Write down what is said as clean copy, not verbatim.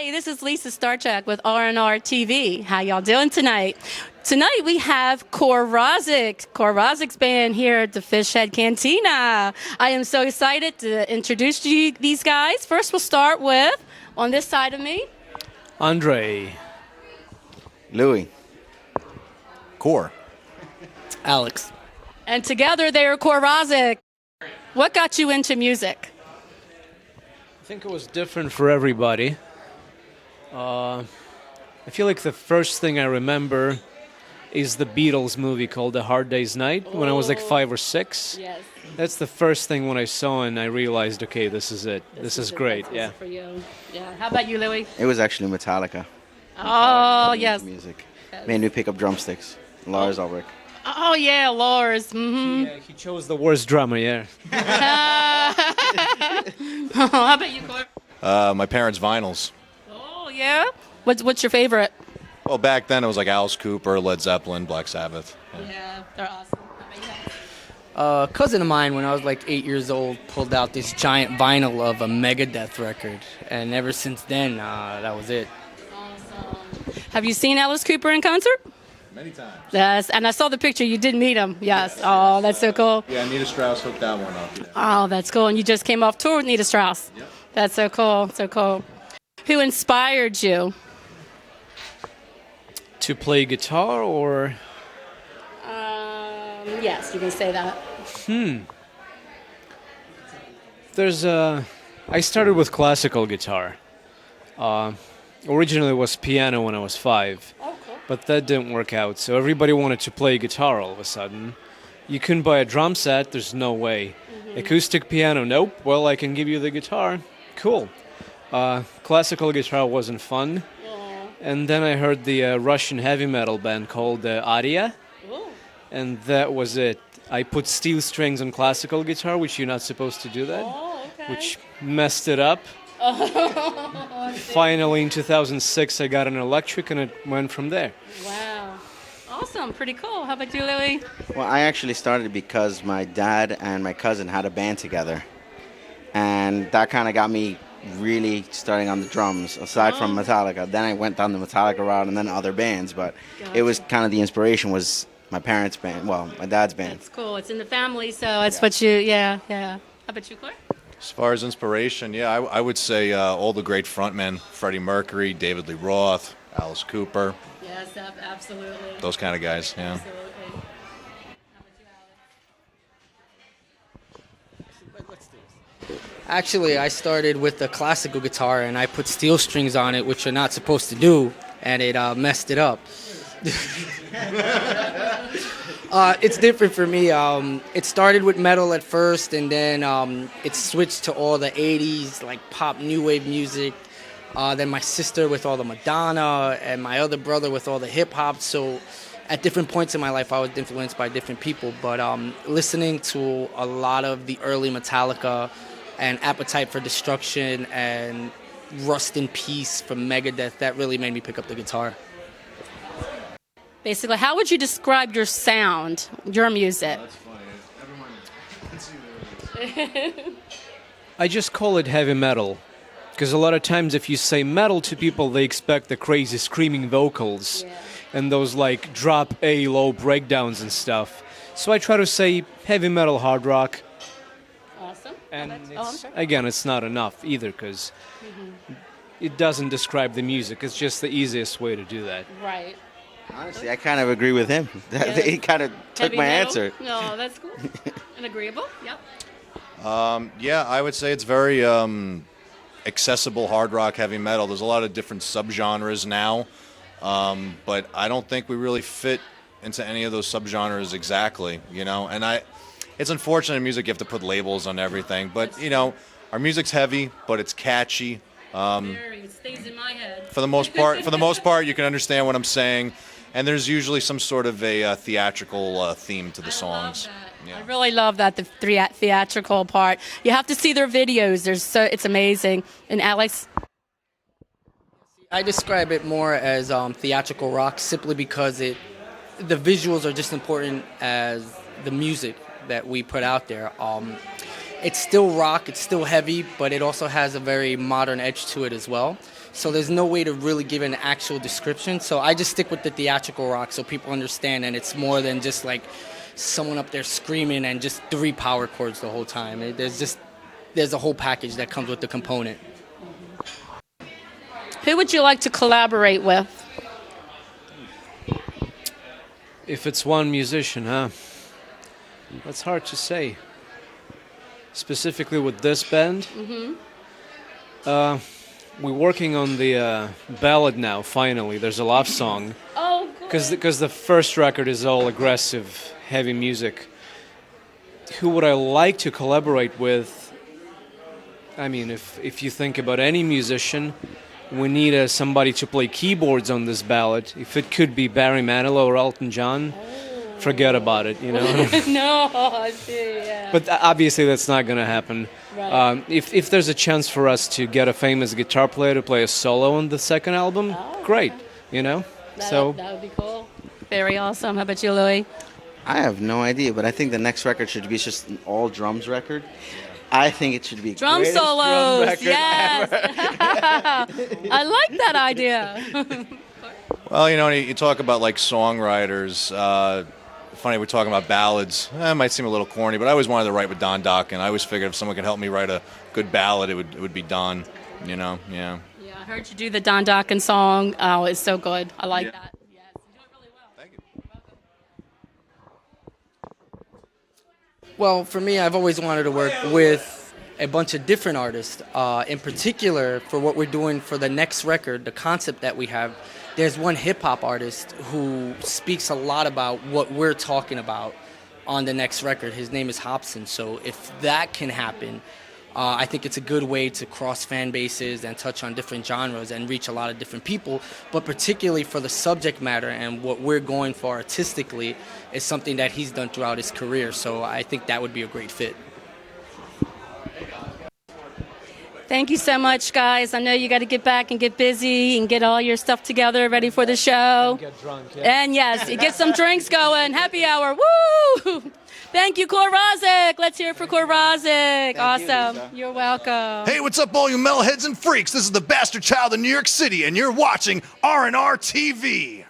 Hi, this is Lisa Starchak with RNRTV. How y'all doing tonight? Tonight we have Rozzik. Rozzik's band here at the Fishhead Cantina. I am so excited to introduce to you these guys. First, we'll start with, on this side of me, Andre. Louis. Core. Alex. and together they are Rozzik. What got you into music? I think it was different for everybody. I feel like the first thing I remember is the Beatles movie called A Hard Day's Night when I was like 5 or 6. Yes. That's the first thing when I saw and I realized, okay, this is it. This is great, This yeah. is for you. Yeah. How about you, Louis? It was actually Metallica. Oh, yes. Music. Yes. Made me pick up drumsticks. Lars Ulrich. Oh, yeah, Lars. Mm-hmm. Yeah, he chose the worst drummer, yeah. How about you, Cor? My parents' vinyls. Oh, yeah? What's your favorite? Well, back then it was like Alice Cooper, Led Zeppelin, Black Sabbath. Yeah, they're awesome. How about you? A cousin of mine, when I was like 8 years old, pulled out this giant vinyl of a Megadeth record, and ever since then, that was it. Awesome. Have you seen Alice Cooper in concert? Many times. Yes, and I saw the picture. You did meet him. Yes. Oh, that's so cool. Yeah, Anita Strauss hooked that one up. Yeah. Oh, that's cool. And you just came off tour with Nita Strauss. Yep. That's so cool. So cool. Who inspired you? To play guitar or... Yes, you can say that. I started with classical guitar. Originally it was piano when I was 5. Oh, cool. But that didn't work out, so everybody wanted to play guitar all of a sudden. You couldn't buy a drum set, there's no way. Acoustic piano, nope. Well, I can give you the guitar. Cool. Classical guitar wasn't fun. And then I heard the Russian heavy metal band called Aria, Ooh. and that was it. I put steel strings on classical guitar, which you're not supposed to do that, Oh, okay. which messed it up. Finally, in 2006, I got an electric, and it went from there. Wow. Awesome. Pretty cool. How about you, Louis? Well, I actually started because my dad and my cousin had a band together. And that kind of got me really starting on the drums, aside from Metallica. Then I went down the Metallica route and then other bands. But it was kind of the inspiration was my parents' band, well, my dad's band. That's cool. It's in the family, so it's what you, yeah. How about you, Claire? As far as inspiration, yeah, I would say all the great frontmen, Freddie Mercury, David Lee Roth, Alice Cooper, Yes, absolutely. those kind of guys, yeah. Absolutely. How about you, Alex? Actually, I started with the classical guitar, and I put steel strings on it, which you're not supposed to do, and it messed it up. It's different for me. It started with metal at first, and then it switched to all the 80s, like pop new wave music. Then my sister with all the Madonna, and my other brother with all the hip hop. So at different points in my life, I was influenced by different people. But listening to a lot of the early Metallica and Appetite for Destruction and Rust in Peace from Megadeth, that really made me pick up the guitar. Basically, how would you describe your sound, your music? That's funny. I just call it heavy metal. Because a lot of times if you say metal to people, they expect the crazy screaming vocals and those like drop A low breakdowns and stuff. So I try to say heavy metal, hard rock. Awesome. And I'm sorry. again, it's not enough either because it doesn't describe the music. It's just the easiest way to do that. Right. Honestly, I kind of agree with him. He kind of took Heavy my metal? answer. No, that's cool. And agreeable? Yep. Yeah, I would say it's very accessible hard rock, heavy metal. There's a lot of different subgenres now, but I don't think we really fit into any of those subgenres exactly, you know. And it's unfortunate in music you have to put labels on everything, but you know, our music's heavy, but it's catchy. It stays in my head. For the most part, you can understand what I'm saying, and there's usually some sort of a theatrical theme to the songs. I love that. Yeah. I really love that, the theatrical part. You have to see their videos. It's amazing. And Alex? I describe it more as theatrical rock simply because the visuals are just important as the music that we put out there. It's still rock, it's still heavy, but it also has a very modern edge to it as well. So there's no way to really give an actual description. So I just stick with the theatrical rock so people understand, and it's more than just like someone up there screaming and just 3 power chords the whole time. There's a whole package that comes with the component. Who would you like to collaborate with? If it's one musician, huh? That's hard to say. Specifically with this band, we're working on the ballad now. Finally, there's a love song. Oh, good. Because the first record is all aggressive, heavy music. Who would I like to collaborate with? I mean, if you think about any musician, we need somebody to play keyboards on this ballad. If it could be Barry Manilow or Elton John, forget about it, you know. No, I see, yeah. But obviously that's not going to happen. Right. If there's a chance for us to get a famous guitar player to play a solo on the second album, great, you know. That would be cool. Very awesome. How about you, Louis? I have no idea, but I think the next record should be just an all drums record. I think it should be Drum greatest solos, drum record yes. ever. I like that idea. Well, you know, you talk about like songwriters. Funny, we're talking about ballads. It might seem a little corny, but I always wanted to write with Don Dokken. I always figured if someone could help me write a good ballad, it would be Don. You know, yeah. Yeah, I heard you do the Don Dokken song. Oh, it's so good. I like that. Yes, you do it really well. Thank you. Well, for me, I've always wanted to work with a bunch of different artists. In particular, for what we're doing for the next record, the concept that we have, there's one hip-hop artist who speaks a lot about what we're talking about on the next record. His name is Hobson. So if that can happen, I think it's a good way to cross fan bases and touch on different genres and reach a lot of different people. But particularly for the subject matter and what we're going for artistically is something that he's done throughout his career. So I think that would be a great fit. Thank you so much, guys. I know you got to get back and get busy and get all your stuff together, ready for the show. Get drunk, yeah. And yes, get some drinks going. Happy hour. Woo! Thank you, Rozzik. Let's hear it for Rozzik. Awesome. You're welcome. Hey, what's up, all you metalheads and freaks? This is the Bastard Child of New York City, and you're watching RNRTV.